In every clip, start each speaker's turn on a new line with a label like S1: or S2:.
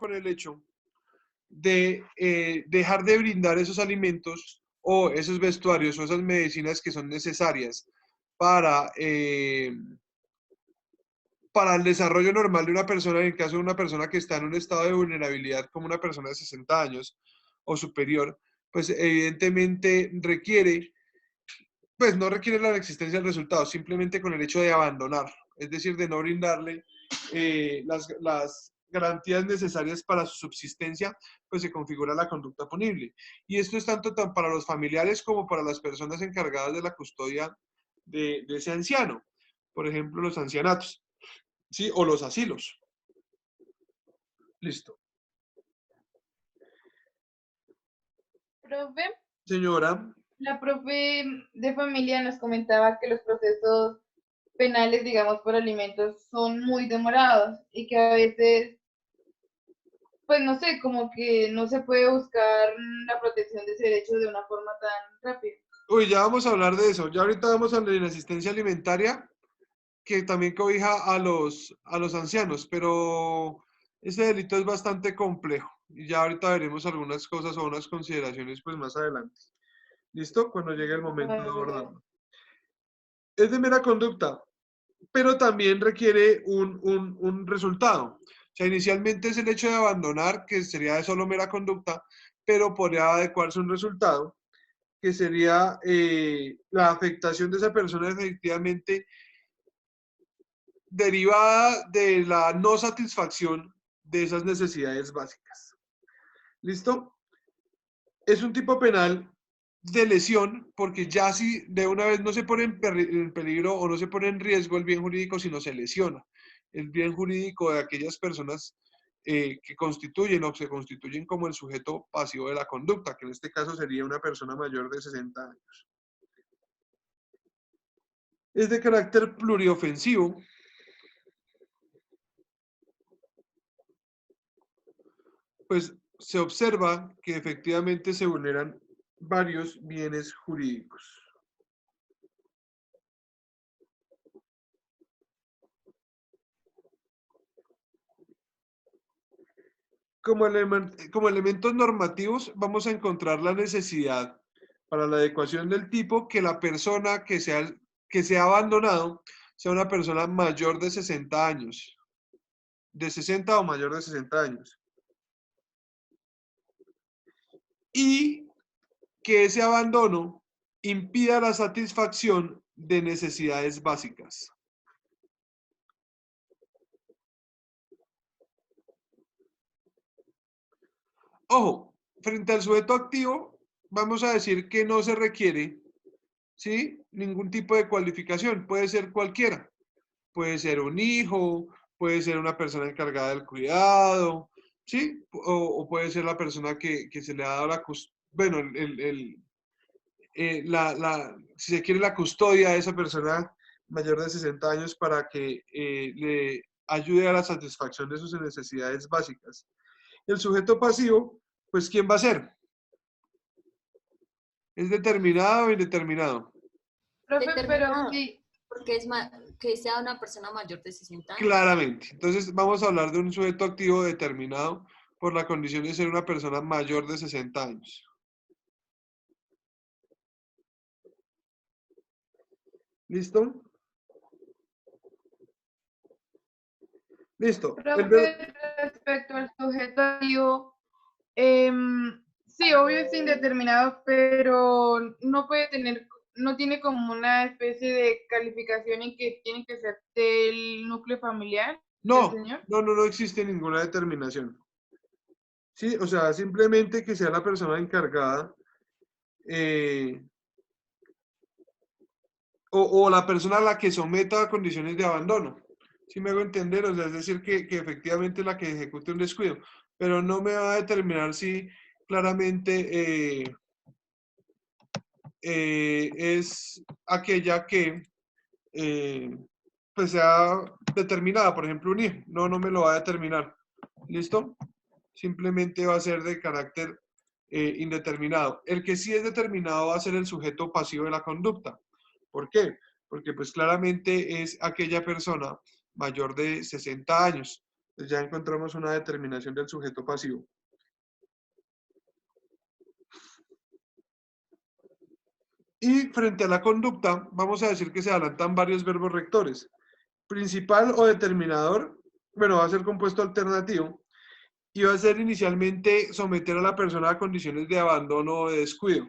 S1: con el hecho de dejar de brindar esos alimentos o esos vestuarios o esas medicinas que son necesarias para, para el desarrollo normal de una persona, en el caso de una persona que está en un estado de vulnerabilidad como una persona de 60 años o superior, pues evidentemente requiere, pues no requiere la existencia del resultado, simplemente con el hecho de abandonar, es decir, de no brindarle las garantías necesarias para su subsistencia, pues se configura la conducta punible. Y esto es tanto para los familiares como para las personas encargadas de la custodia de ese anciano, por ejemplo, los ancianatos, ¿sí? O los asilos. Listo.
S2: Profe,
S1: Señora,
S2: la profe de familia nos comentaba que los procesos penales, digamos, por alimentos son muy demorados y que a veces, pues no sé, como que no se puede buscar la protección de ese derecho de una forma tan rápida.
S1: uy, ya vamos a hablar de eso. Ya ahorita vamos a hablar de la asistencia alimentaria, que también cobija a los ancianos, pero ese delito es bastante complejo. Y ya ahorita veremos algunas cosas o unas consideraciones pues más adelante. ¿Listo? Cuando llegue el momento de
S2: Bueno, profe.
S1: abordarlo. Es de mera conducta, pero también requiere un resultado. O sea, inicialmente es el hecho de abandonar, que sería de solo mera conducta, pero podría adecuarse un resultado, que sería la afectación de esa persona efectivamente derivada de la no satisfacción de esas necesidades básicas. ¿Listo? Es un tipo penal de lesión porque ya si de una vez no se pone en peligro o no se pone en riesgo el bien jurídico, sino se lesiona el bien jurídico de aquellas personas que constituyen o se constituyen como el sujeto pasivo de la conducta, que en este caso sería una persona mayor de 60 años. Es de carácter pluriofensivo, pues se observa que efectivamente se vulneran varios bienes jurídicos. Como elementos normativos vamos a encontrar la necesidad para la adecuación del tipo que la persona que sea abandonado sea una persona mayor de 60 años, de 60 o mayor de 60 años. Y que ese abandono impida la satisfacción de necesidades básicas. Ojo, frente al sujeto activo, vamos a decir que no se requiere, ¿sí? Ningún tipo de cualificación, puede ser cualquiera. Puede ser un hijo, puede ser una persona encargada del cuidado, ¿sí? O puede ser la persona que se le ha dado bueno, si se quiere la custodia de esa persona mayor de 60 años para que le ayude a la satisfacción de sus necesidades básicas. El sujeto pasivo, pues ¿quién va a ser? ¿Es determinado o indeterminado?
S2: Profe, pero
S3: Determinado,
S2: sí,
S3: porque que sea una persona mayor de 60 años.
S1: Claramente. Entonces vamos a hablar de un sujeto activo determinado por la condición de ser una persona mayor de 60 años. ¿Listo? Listo.
S2: profe, respecto al sujeto activo, sí, obvio es indeterminado, pero no puede tener, no tiene como una especie de calificación en que tiene que ser del núcleo familiar del
S1: No,
S2: señor.
S1: no existe ninguna determinación. Sí, o sea, simplemente que sea la persona encargada eh, o la persona a la que someta a condiciones de abandono. ¿Sí me hago entender? O sea, es decir, que efectivamente es la que ejecute un descuido, pero no me va a determinar si claramente es aquella que pues sea determinada, por ejemplo, un hijo. No me lo va a determinar. ¿Listo? Simplemente va a ser de carácter indeterminado. El que sí es determinado va a ser el sujeto pasivo de la conducta. ¿Por qué? Porque pues claramente es aquella persona mayor de 60 años. Entonces ya encontramos una determinación del sujeto pasivo. Y frente a la conducta, vamos a decir que se adelantan varios verbos rectores. Principal o determinador, bueno, va a ser compuesto alternativo y va a ser inicialmente someter a la persona a condiciones de abandono o de descuido.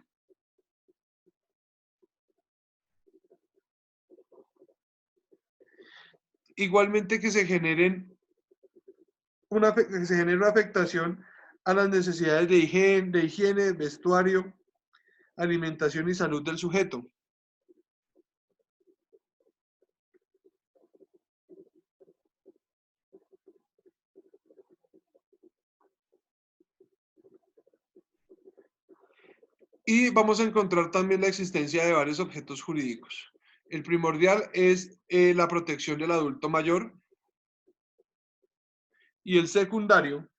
S1: Igualmente que se genere una afectación a las necesidades de higiene, vestuario, alimentación y salud del sujeto. Y vamos a encontrar también la existencia de varios objetos jurídicos. El primordial es la protección del adulto mayor y el secundario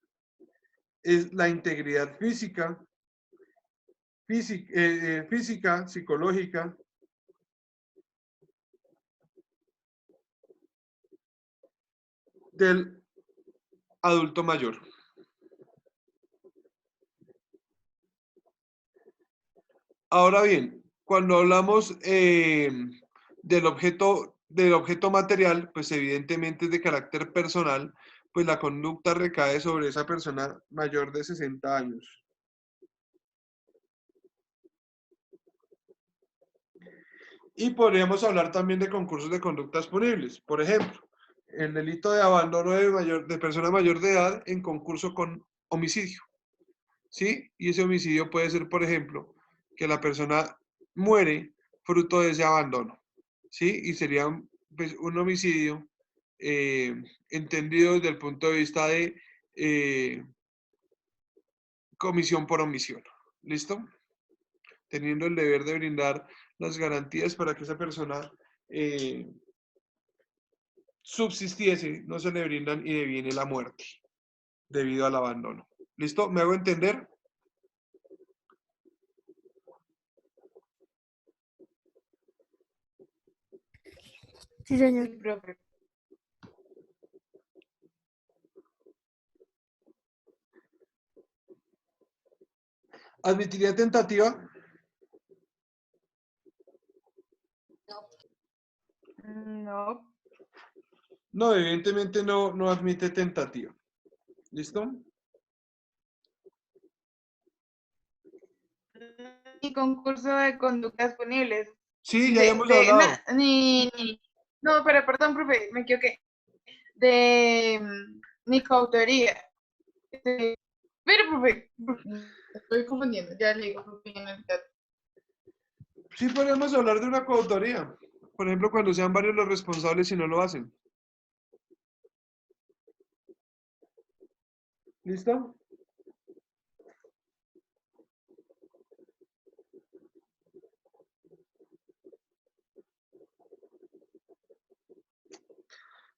S1: es la integridad física, psicológica del adulto mayor. Ahora bien, cuando hablamos del objeto material, pues evidentemente es de carácter personal, pues la conducta recae sobre esa persona mayor de 60 años. Y podríamos hablar también de concursos de conductas punibles. Por ejemplo, el delito de abandono de persona mayor de edad en concurso con homicidio. ¿Sí? Y ese homicidio puede ser, por ejemplo, que la persona muere fruto de ese abandono. ¿Sí? Y sería pues, un homicidio entendido desde el punto de vista de comisión por omisión. ¿Listo? Teniendo el deber de brindar las garantías para que esa persona subsistiese, no se le brindan y deviene la muerte debido al abandono. ¿Listo? ¿Me hago entender?
S4: Sí, señor.
S2: Sí, profe.
S1: ¿Admitiría tentativa?
S2: No.
S1: No, evidentemente no admite tentativa. ¿Listo?
S2: Ni concurso de conductas punibles.
S1: Sí, ya habíamos hablado.
S2: No, pero perdón, profe, me equivoqué. De ni coautoría. Pero, profe, estoy confundiendo, ya le digo, profe, en el chat.
S1: Sí podríamos hablar de una coautoría. Por ejemplo, cuando sean varios los responsables y no lo hacen. ¿Listo?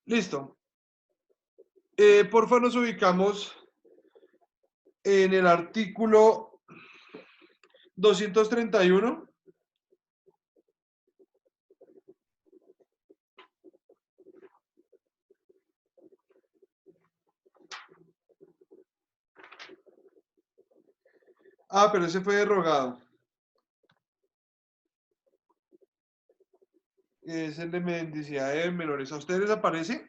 S1: Listo. Porfa, nos ubicamos en el artículo 231. Ah, pero ese fue derogado. Es el de mendicidad de menores. ¿A ustedes les aparece?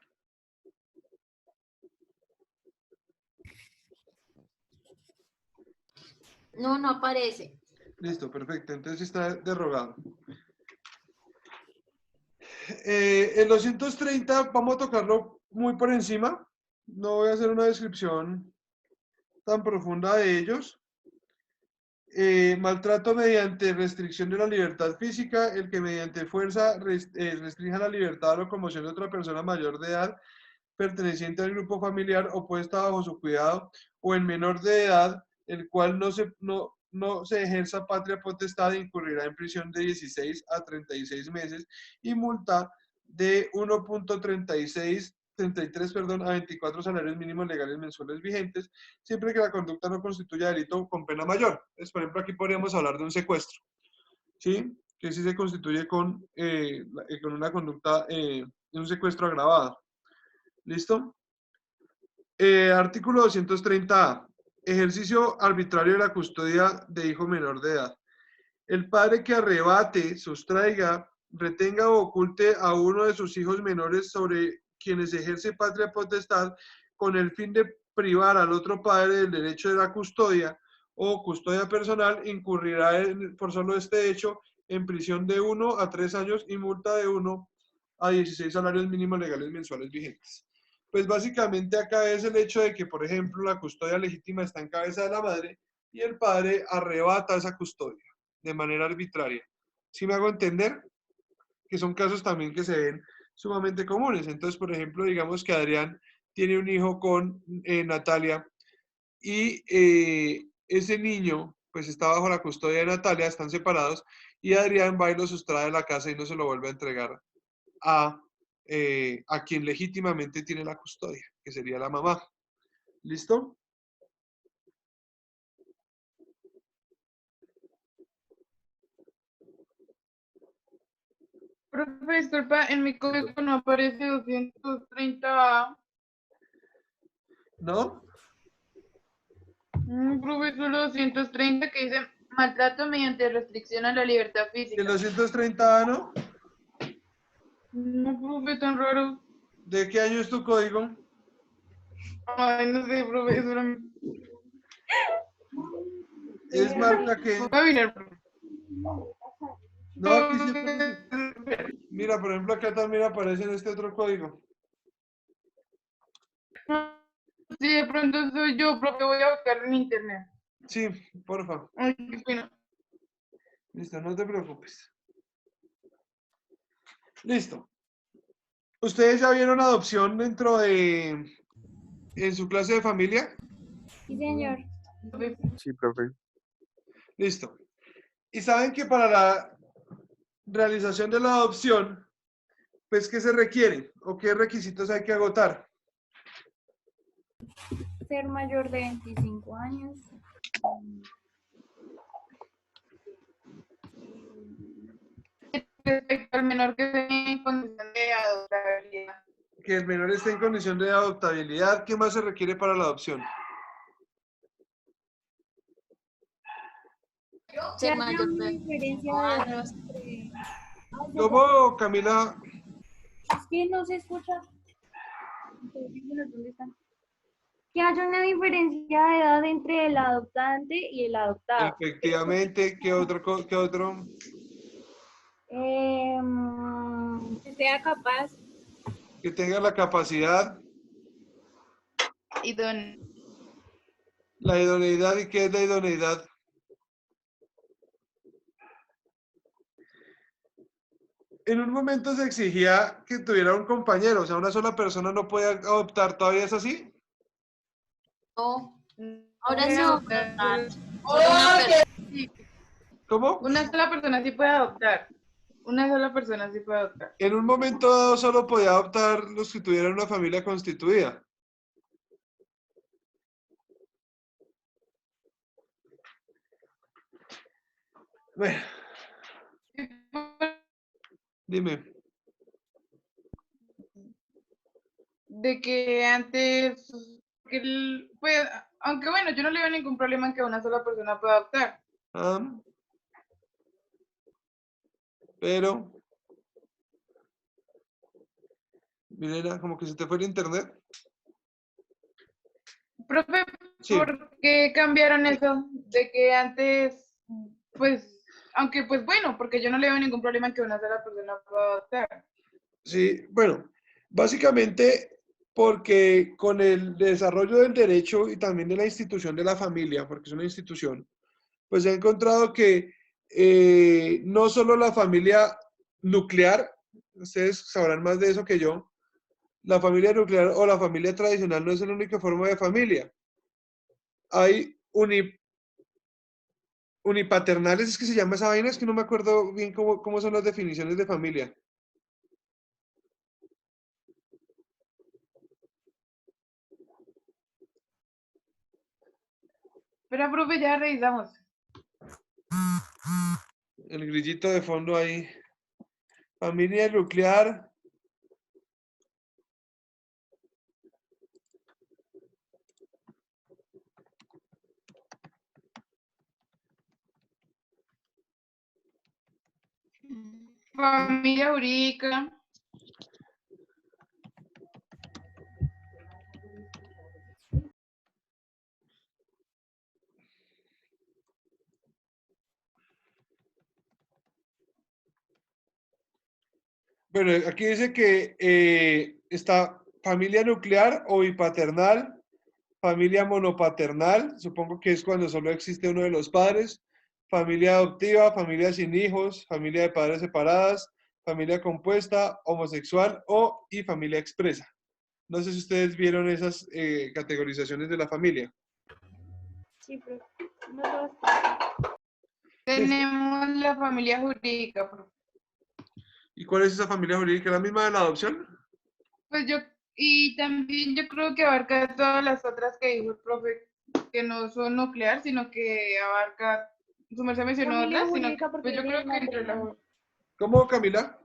S3: No, no aparece.
S1: Listo, perfecto. Entonces está derogado. El 230 vamos a tocarlo muy por encima. No voy a hacer una descripción tan profunda de ellos. Maltrato mediante restricción de la libertad física, el que mediante fuerza restrinja la libertad o locomoción de otra persona mayor de edad perteneciente al grupo familiar o puesta bajo su cuidado o en menor de edad, el cual no se ejerza patria potestad, incurrirá en prisión de 16 a 36 meses y multa de 1.33, perdón, a 24 salarios mínimos legales mensuales vigentes, siempre que la conducta no constituya delito con pena mayor. Entonces, por ejemplo, aquí podríamos hablar de un secuestro, ¿sí? Que sí se constituye con una conducta de un secuestro agravado. ¿Listo? Artículo 230A. Ejercicio arbitrario de la custodia de hijo menor de edad. El padre que arrebate, sustraiga, retenga o oculte a uno de sus hijos menores sobre quienes ejerce patria potestad con el fin de privar al otro padre del derecho de la custodia o custodia personal, incurrirá por solo este hecho en prisión de 1 a 3 años y multa de 1 a 16 salarios mínimos legales mensuales vigentes. Pues básicamente acá es el hecho de que, por ejemplo, la custodia legítima está en cabeza de la madre y el padre arrebata esa custodia de manera arbitraria. ¿Sí me hago entender? Que son casos también que se ven sumamente comunes. Entonces, por ejemplo, digamos que Adrián tiene un hijo con Natalia y ese niño pues está bajo la custodia de Natalia, están separados y Adrián va y lo sustrae de la casa y no se lo vuelve a entregar a quien legítimamente tiene la custodia, que sería la mamá. ¿Listo?
S2: Profe, disculpa, en mi código no aparece 230A.
S1: ¿No?
S2: Profe, solo 230 que dice maltrato mediante restricción a la libertad
S1: ¿Y el
S2: física.
S1: 230 no?
S2: No, profe, tan raro.
S1: ¿De qué año es tu código?
S2: Ay, no sé, profe, espérame.
S1: Es marca que...
S2: Voy a mirar, profe.
S1: No, aquí sí aparece. Mira, por ejemplo, acá también aparece en este otro código.
S2: Sí, de pronto soy yo, profe, voy a buscar en internet.
S1: Sí, porfa.
S2: Ay, qué pena.
S1: Listo, no te preocupes. Listo. ¿Ustedes ya vieron adopción en su clase de familia?
S4: Sí, señor.
S5: Sí, profe.
S1: Listo. Y saben que para la realización de la adopción, pues, ¿qué se requiere? ¿O qué requisitos hay que agotar?
S4: Ser mayor de 25 años.
S2: Respecto al menor que esté en condición de adoptabilidad.
S1: Que el menor esté en condición de adoptabilidad. ¿Qué más se requiere para la adopción?
S4: Que
S3: Ser
S4: haya
S3: mayor
S4: una
S3: de
S4: diferencia
S3: 5
S4: de edad
S3: años.
S4: entre...
S1: ¿Cómo, Camila?
S4: Es que no se escucha. ¿Dónde están? Que haya una diferencia de edad entre el adoptante y el adoptado.
S1: Efectivamente, ¿qué otro? ¿Qué otro?
S4: Que sea capaz.
S1: Que tenga la capacidad,
S2: Idóneo.
S1: la idoneidad. ¿Y qué es la idoneidad? En un momento se exigía que tuviera un compañero, o sea, una sola persona no puede adoptar. ¿Todavía es así?
S3: No,
S2: No
S3: ahora
S2: puede
S3: sí,
S2: adoptar.
S3: solo una persona.
S2: Sí,
S1: ¿Cómo?
S2: una sola persona sí puede adoptar. Una sola persona sí puede adoptar.
S1: En un momento dado solo podía adoptar los que tuvieran una familia constituida. Bueno, dime.
S2: De que antes, pues, aunque bueno, yo no le veo ningún problema en que una sola persona pueda adoptar.
S1: Ah, pero, Milena, como que se te fue el internet.
S2: Profe,
S1: Sí,
S2: ¿por qué cambiaron eso? De que antes, pues, aunque pues bueno, porque yo no le veo ningún problema en que una sola persona pueda adoptar.
S1: sí, bueno, básicamente porque con el desarrollo del derecho y también de la institución de la familia, porque es una institución, pues he encontrado que no solo la familia nuclear, ustedes sabrán más de eso que yo, la familia nuclear o la familia tradicional no es la única forma de familia. Hay unipaternales, es que se llama esa vaina, es que no me acuerdo bien cómo son las definiciones de familia.
S2: Pero, profe, ya revisamos.
S1: El grillito de fondo ahí. Familia nuclear.
S2: Familia jurídica.
S1: Bueno, aquí dice que está familia nuclear o bipaternal, familia monopaternal, supongo que es cuando solo existe uno de los padres, familia adoptiva, familia sin hijos, familia de padres separadas, familia compuesta, homosexual y familia expresa. No sé si ustedes vieron esas categorizaciones de la familia.
S4: Sí, profe. No todas.
S2: Tenemos la familia jurídica, profe.
S1: ¿Y cuál es esa familia jurídica? ¿La misma de la adopción?
S2: Pues y también yo creo que abarca todas las otras que dijo el profe, que no son nuclear, sino que abarca, su merced mencionó
S4: Familia
S2: otras, sino que
S4: jurídica porque
S2: pues yo
S4: viene
S2: creo
S4: del
S2: que entre la...
S4: matrimonio.
S1: ¿Cómo, Camila?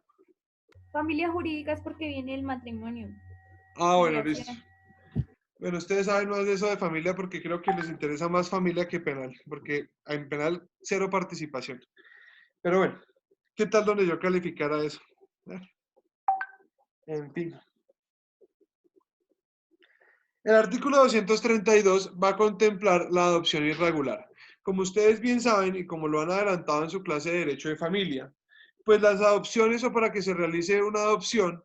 S4: Familia jurídica es porque viene el matrimonio.
S1: Ah, bueno,
S4: Filiación.
S1: listo. Bueno, ustedes saben más de eso de familia porque creo que les interesa más familia que penal, porque en penal cero participación. Pero bueno, ¿qué tal donde yo calificara eso? En fin. El artículo 232 va a contemplar la adopción irregular. Como ustedes bien saben y como lo han adelantado en su clase de Derecho de Familia, pues las adopciones o para que se realice una adopción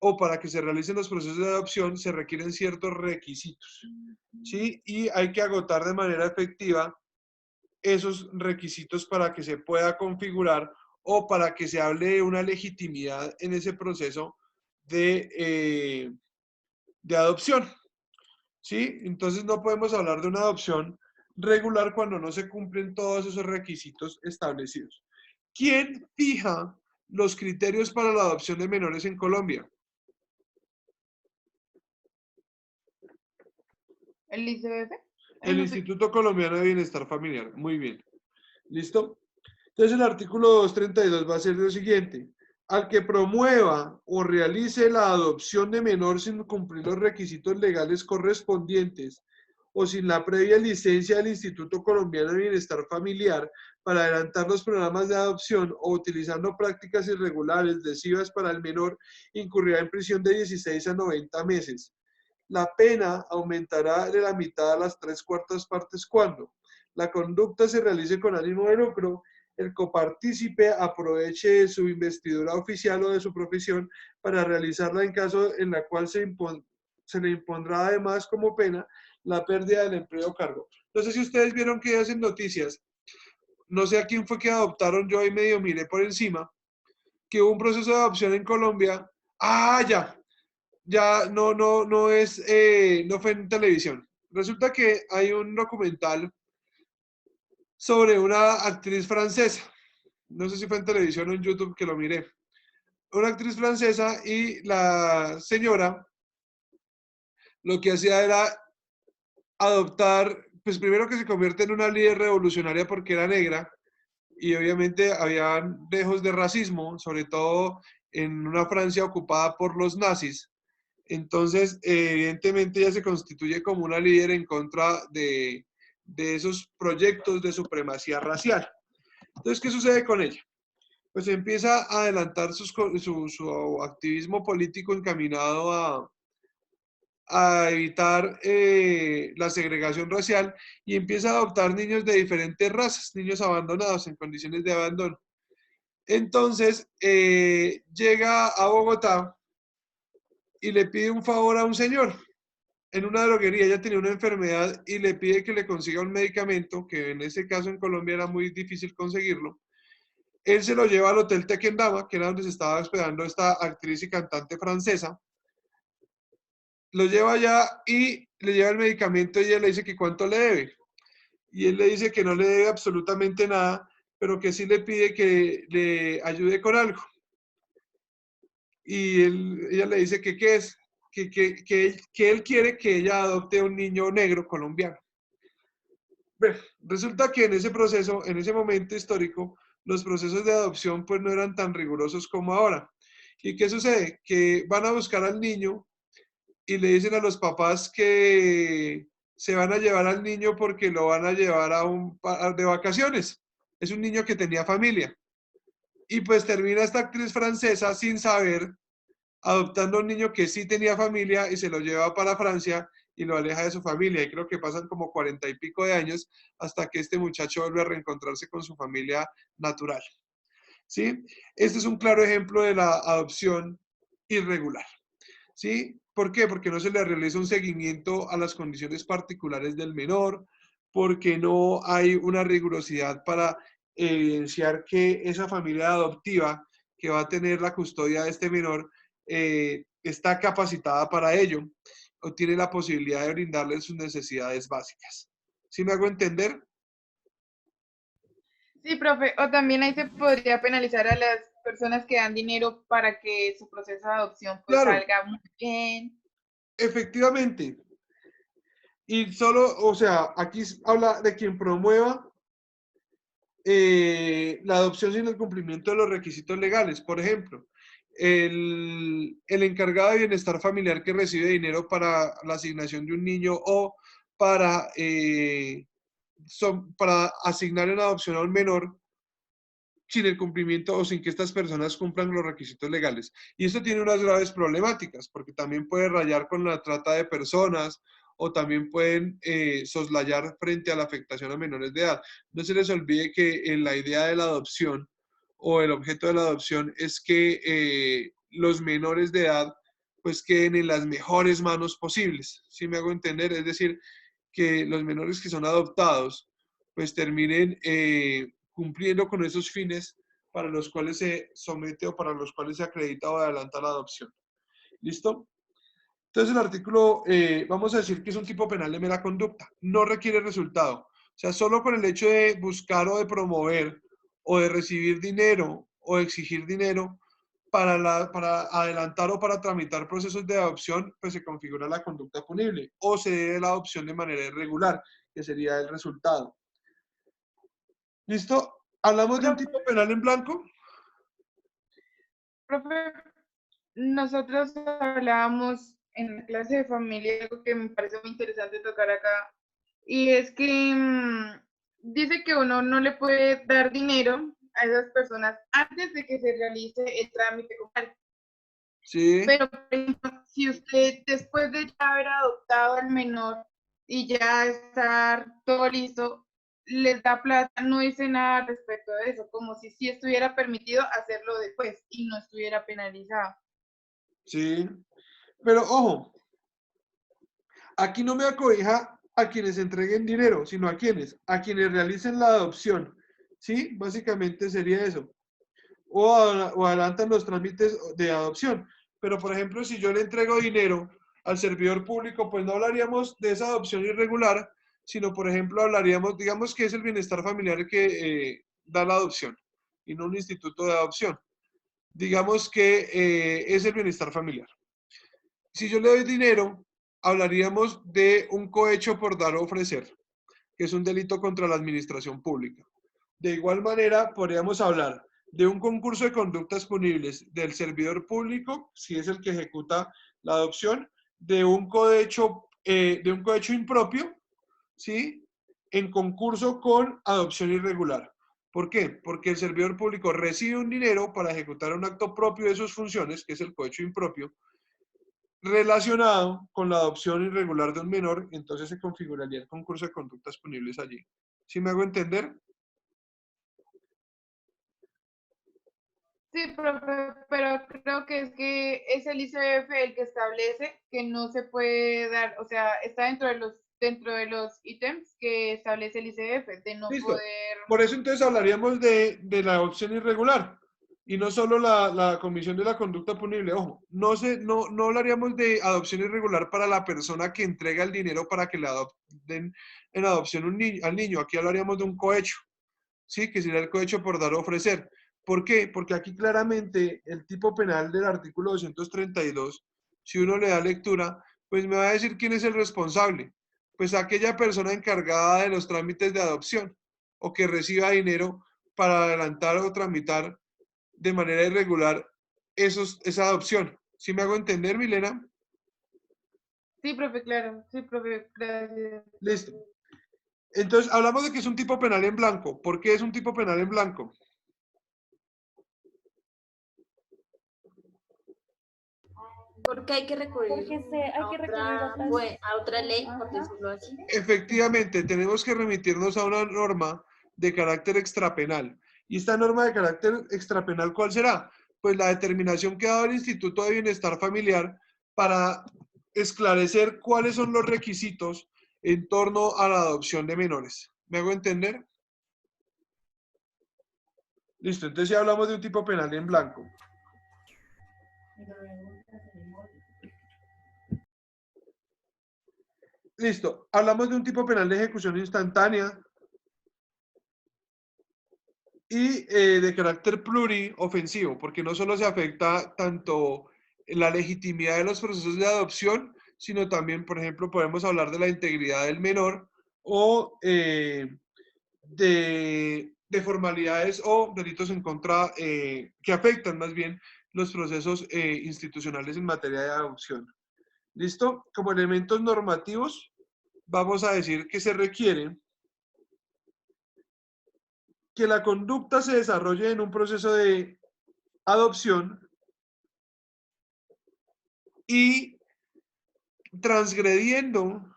S1: o para que se realicen los procesos de adopción se requieren ciertos requisitos, ¿sí? Y hay que agotar de manera efectiva esos requisitos para que se pueda configurar o para que se hable de una legitimidad en ese proceso de adopción, ¿sí? Entonces no podemos hablar de una adopción regular cuando no se cumplen todos esos requisitos establecidos. ¿Quién fija los criterios para la adopción de menores en Colombia?
S2: ¿El ICBF?
S1: El
S2: No sé.
S1: Instituto Colombiano de Bienestar Familiar. Muy bien. ¿Listo? Entonces el artículo 232 va a ser lo siguiente. Al que promueva o realice la adopción de menor sin cumplir los requisitos legales correspondientes o sin la previa licencia del Instituto Colombiano de Bienestar Familiar para adelantar los programas de adopción o utilizando prácticas irregulares lesivas para el menor, incurrirá en prisión de 16 a 90 meses. La pena aumentará de la mitad a las 3/4 partes cuando la conducta se realice con ánimo de lucro, el copartícipe aproveche su investidura oficial o de su profesión para realizarla en caso en la cual se le impondrá además como pena la pérdida del empleo o cargo. No sé si ustedes vieron que hacen noticias, no sé a quién fue que adoptaron, yo ahí medio miré por encima, que hubo un proceso de adopción en Colombia. Ah, ya no es, no fue en televisión. Resulta que hay un documental sobre una actriz francesa. No sé si fue en televisión o en YouTube que lo miré. Una actriz francesa y la señora lo que hacía era adoptar, pues primero que se convierte en una líder revolucionaria porque era negra y obviamente había dejos de racismo, sobre todo en una Francia ocupada por los nazis. Entonces, evidentemente ella se constituye como una líder en contra de esos proyectos de supremacía racial. Entonces, ¿qué sucede con ella? Pues empieza a adelantar su activismo político encaminado a evitar la segregación racial y empieza a adoptar niños de diferentes razas, niños abandonados en condiciones de abandono. Entonces, llega a Bogotá y le pide un favor a un señor en una droguería. Ella tenía una enfermedad y le pide que le consiga un medicamento, que en ese caso en Colombia era muy difícil conseguirlo. Él se lo lleva al Hotel Tequendama, que era donde se estaba hospedando esta actriz y cantante francesa. Lo lleva allá y le lleva el medicamento y ella le dice que cuánto le debe. Y él le dice que no le debe absolutamente nada, pero que sí le pide que le ayude con algo. Y ella le dice que qué es, que él quiere que ella adopte a un niño negro colombiano. Bueno, resulta que en ese proceso, en ese momento histórico, los procesos de adopción pues no eran tan rigurosos como ahora. ¿Y qué sucede? Que van a buscar al niño y le dicen a los papás que se van a llevar al niño porque lo van a llevar de vacaciones. Es un niño que tenía familia. Y pues termina esta actriz francesa sin saber, adoptando a un niño que sí tenía familia y se lo lleva para Francia y lo aleja de su familia. Y creo que pasan como 40 y pico de años hasta que este muchacho vuelve a reencontrarse con su familia natural. ¿Sí? Este es un claro ejemplo de la adopción irregular. ¿Sí? ¿Por qué? Porque no se le realiza un seguimiento a las condiciones particulares del menor, porque no hay una rigurosidad para evidenciar que esa familia adoptiva que va a tener la custodia de este menor está capacitada para ello o tiene la posibilidad de brindarle sus necesidades básicas. ¿Sí me hago entender?
S2: Sí, profe, o también ahí se podría penalizar a las personas que dan dinero para que su proceso de adopción pues
S1: Claro,
S2: salga muy bien.
S1: efectivamente. Y solo, o sea, aquí habla de quien promueva la adopción sin el cumplimiento de los requisitos legales. Por ejemplo, el encargado de bienestar familiar que recibe dinero para la asignación de un niño o para, para asignar en adopción a un menor sin el cumplimiento o sin que estas personas cumplan los requisitos legales. Y esto tiene unas graves problemáticas, porque también puede rayar con la trata de personas o también pueden soslayar frente a la afectación a menores de edad. No se les olvide que en la idea de la adopción o el objeto de la adopción es que los menores de edad pues queden en las mejores manos posibles. ¿Sí me hago entender? Es decir, que los menores que son adoptados pues terminen cumpliendo con esos fines para los cuales se somete o para los cuales se acredita o adelanta la adopción. ¿Listo? Entonces el artículo, vamos a decir que es un tipo penal de mera conducta, no requiere resultado. O sea, solo con el hecho de buscar o de promover o de recibir dinero o de exigir dinero para adelantar o para tramitar procesos de adopción, pues se configura la conducta punible o se debe la adopción de manera irregular, que sería el resultado. ¿Listo? ¿Hablamos de un
S2: Profe,
S1: tipo penal en blanco?
S2: profe, nosotros hablábamos en la clase de familia, algo que me parece muy interesante tocar acá, y es que dice que uno no le puede dar dinero a esas personas antes de que se realice el trámite comunal.
S1: Sí,
S2: Pero por ejemplo, si usted después de ya haber adoptado al menor y ya estar todo listo, les da plata, no dice nada al respecto de eso, como si sí estuviera permitido hacerlo después y no estuviera penalizado.
S1: sí. Pero ojo, aquí no me acobija a quienes entreguen dinero, sino a quienes realicen la adopción. ¿Sí? Básicamente sería eso. O adelantan los trámites de adopción. Pero, por ejemplo, si yo le entrego dinero al servidor público, pues no hablaríamos de esa adopción irregular, sino, por ejemplo, hablaríamos, digamos que es el bienestar familiar que da la adopción y no un instituto de adopción. Digamos que es el bienestar familiar. Si yo le doy dinero, hablaríamos de un cohecho por dar o ofrecer, que es un delito contra la administración pública. De igual manera, podríamos hablar de un concurso de conductas punibles del servidor público, si es el que ejecuta la adopción, de un cohecho impropio, ¿sí? En concurso con adopción irregular. ¿Por qué? Porque el servidor público recibe un dinero para ejecutar un acto propio de sus funciones, que es el cohecho impropio, relacionado con la adopción irregular de un menor, entonces se configuraría el concurso de conductas punibles allí. ¿Sí me hago entender?
S2: Sí, profe, pero creo que es el ICBF el que establece que no se puede dar, o sea, está dentro de los ítems que establece el ICBF de no
S1: Listo.
S2: poder.
S1: Por eso entonces hablaríamos de la adopción irregular y no solo la comisión de la conducta punible. Ojo, no hablaríamos de adopción irregular para la persona que entrega el dinero para que le adopten en adopción al niño. Aquí hablaríamos de un cohecho, ¿sí? Que sería el cohecho por dar o ofrecer. ¿Por qué? Porque aquí claramente el tipo penal del artículo 232, si uno le da lectura, pues me va a decir quién es el responsable. Pues aquella persona encargada de los trámites de adopción o que reciba dinero para adelantar o tramitar de manera irregular esa adopción. ¿Sí me hago entender, Milena?
S2: Sí, profe, claro, sí, profe, gracias.
S1: Listo. Entonces, hablamos de que es un tipo penal en blanco. ¿Por qué es un tipo penal en blanco?
S3: Porque hay que recurrir
S4: Porque hay que recurrir a otras.
S3: a otra ley, por
S4: Ajá.
S3: decirlo así.
S1: Efectivamente, tenemos que remitirnos a una norma de carácter extrapenal. ¿Y esta norma de carácter extrapenal cuál será? Pues la determinación que ha dado el Instituto de Bienestar Familiar para esclarecer cuáles son los requisitos en torno a la adopción de menores. ¿Me hago entender? Listo, entonces ya hablamos de un tipo penal en blanco. Listo, hablamos de un tipo penal de ejecución instantánea y de carácter pluriofensivo, porque no solo se afecta tanto la legitimidad de los procesos de adopción, sino también, por ejemplo, podemos hablar de la integridad del menor o de formalidades o delitos en contra que afectan más bien los procesos institucionales en materia de adopción. ¿Listo? Como elementos normativos, vamos a decir que se requiere que la conducta se desarrolle en un proceso de adopción y transgrediendo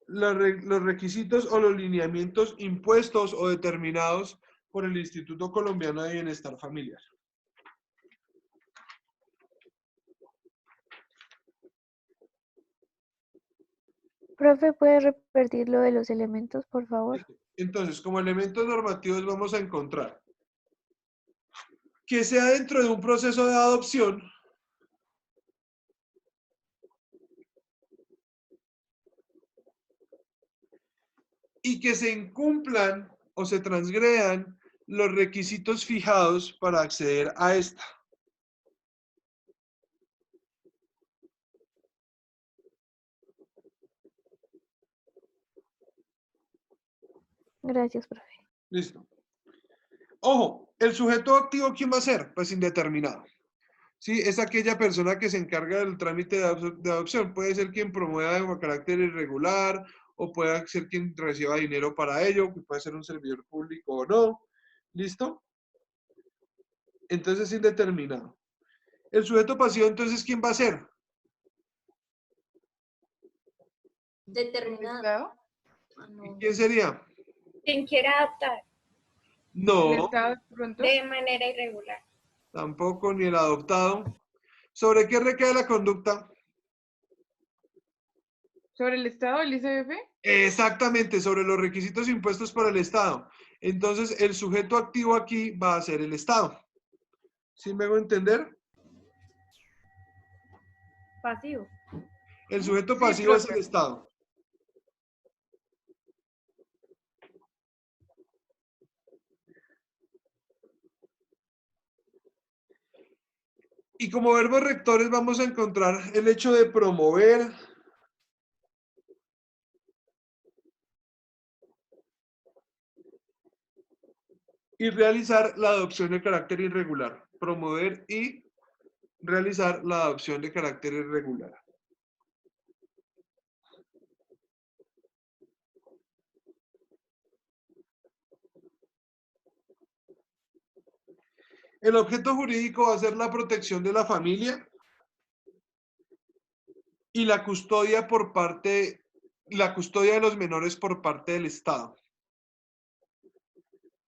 S1: los requisitos o los lineamientos impuestos o determinados por el Instituto Colombiano de Bienestar Familiar.
S6: Profe, ¿puede repetir lo de los elementos, por favor?
S1: Entonces, como elementos normativos vamos a encontrar que sea dentro de un proceso de adopción y que se incumplan o se transgredan los requisitos fijados para acceder a esta.
S6: Gracias, profe.
S1: Listo. Ojo, el sujeto activo, ¿quién va a ser? Pues indeterminado. Sí, es aquella persona que se encarga del trámite de adopción. Puede ser quien promueva de carácter irregular o puede ser quien reciba dinero para ello, que puede ser un servidor público o no. ¿Listo? Entonces es indeterminado. El sujeto pasivo, entonces, ¿quién va a ser?
S3: Determinado.
S1: ¿Y quién sería?
S4: Quien quiera adoptar
S2: ¿El
S1: No,
S2: Estado de pronto?
S4: de manera irregular.
S1: tampoco, ni el adoptado. ¿Sobre qué recae la conducta?
S2: ¿Sobre el Estado del ICBF?
S1: Exactamente, sobre los requisitos impuestos por el Estado. Entonces, el sujeto activo aquí va a ser el Estado. ¿Sí me hago entender?
S4: Pasivo.
S1: El sujeto
S2: Sí,
S1: pasivo es el
S2: profe.
S1: Estado. Y como verbos rectores vamos a encontrar el hecho de promover, y realizar la adopción de carácter irregular. Promover y realizar la adopción de carácter irregular. El objeto jurídico va a ser la protección de la familia y la custodia de los menores por parte del Estado.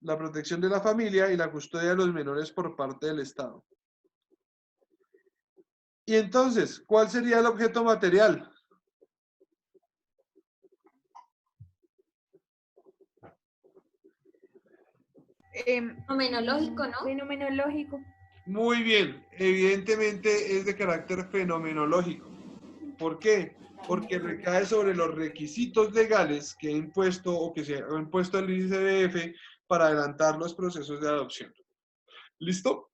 S1: La protección de la familia y la custodia de los menores por parte del Estado. Y entonces, ¿cuál sería el objeto material?
S3: Fenomenológico, ¿no?
S4: Fenomenológico.
S1: Muy bien, evidentemente es de carácter fenomenológico. ¿Por qué? Porque recae sobre los requisitos legales que ha impuesto o que se ha impuesto el ICBF para adelantar los procesos de adopción. ¿Listo?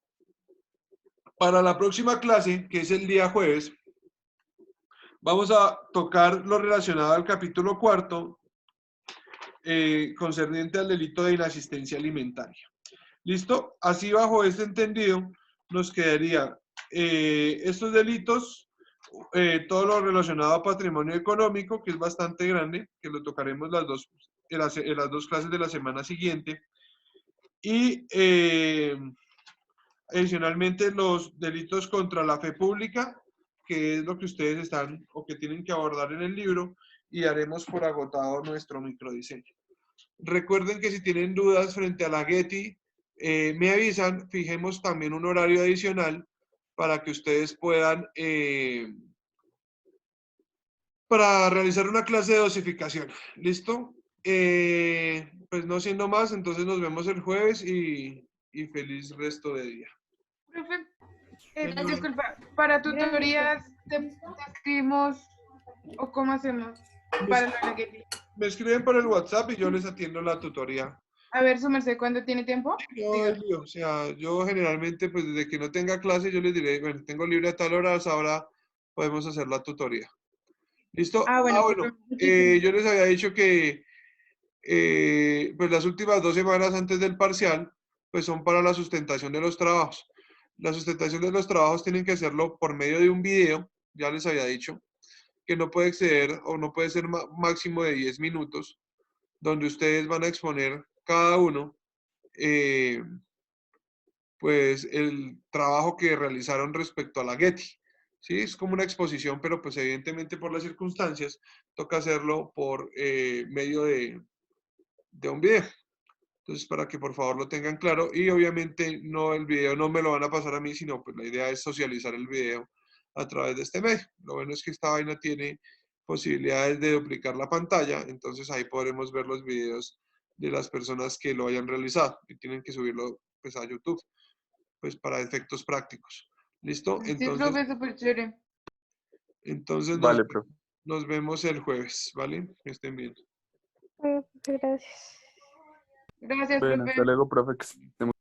S1: Para la próxima clase, que es el día jueves, vamos a tocar lo relacionado al capítulo 4, concerniente al delito de inasistencia alimentaria. ¿Listo? Así bajo este entendido, nos quedaría estos delitos, todo lo relacionado a patrimonio económico, que es bastante grande, que lo tocaremos en las dos clases de la semana siguiente, y adicionalmente los delitos contra la fe pública, qué es lo que ustedes están o que tienen que abordar en el libro y haremos por agotado nuestro microdiseño. Recuerden que si tienen dudas frente a la Getty, me avisan, fijemos también un horario adicional para que ustedes puedan, para realizar una clase de dosificación. ¿Listo? Pues no siendo más, entonces nos vemos el jueves y feliz resto de día.
S2: Profe,
S1: Señora.
S2: disculpa, para tutorías te escribimos o cómo hacemos para lo de la Getty.
S1: Me escriben por el WhatsApp y yo les atiendo la tutoría.
S2: A ver, su merced, ¿cuándo tiene tiempo?
S1: No hay lío, o sea, yo generalmente, pues desde que no tenga clase, yo les diré, bueno, tengo libre a tal hora, a esa hora podemos hacer la tutoría. ¿Listo?
S2: Ah, bueno,
S1: Bueno,
S2: muchísimas.
S1: yo les había dicho que pues las últimas 2 semanas antes del parcial, pues son para la sustentación de los trabajos. La sustentación de los trabajos tienen que hacerlo por medio de un video, ya les había dicho, que no puede exceder o no puede ser máximo de 10 minutos, donde ustedes van a exponer cada uno pues el trabajo que realizaron respecto a la Getty. Sí, es como una exposición, pero pues evidentemente por las circunstancias toca hacerlo por medio de un video. Entonces, para que por favor lo tengan claro y obviamente no, el video no me lo van a pasar a mí, sino pues la idea es socializar el video a través de este medio. Lo bueno es que esta vaina tiene posibilidades de duplicar la pantalla, entonces ahí podremos ver los videos de las personas que lo hayan realizado y tienen que subirlo pues a YouTube, pues para efectos prácticos. ¿Listo?
S2: Sí, profe, súper chévere.
S1: Entonces
S5: Vale, profe.
S1: nos vemos el jueves, ¿vale? Que estén bien.
S6: Gracias.
S2: Gracias,
S5: Bueno,
S2: profe.
S5: hasta luego, profe. Que esté muy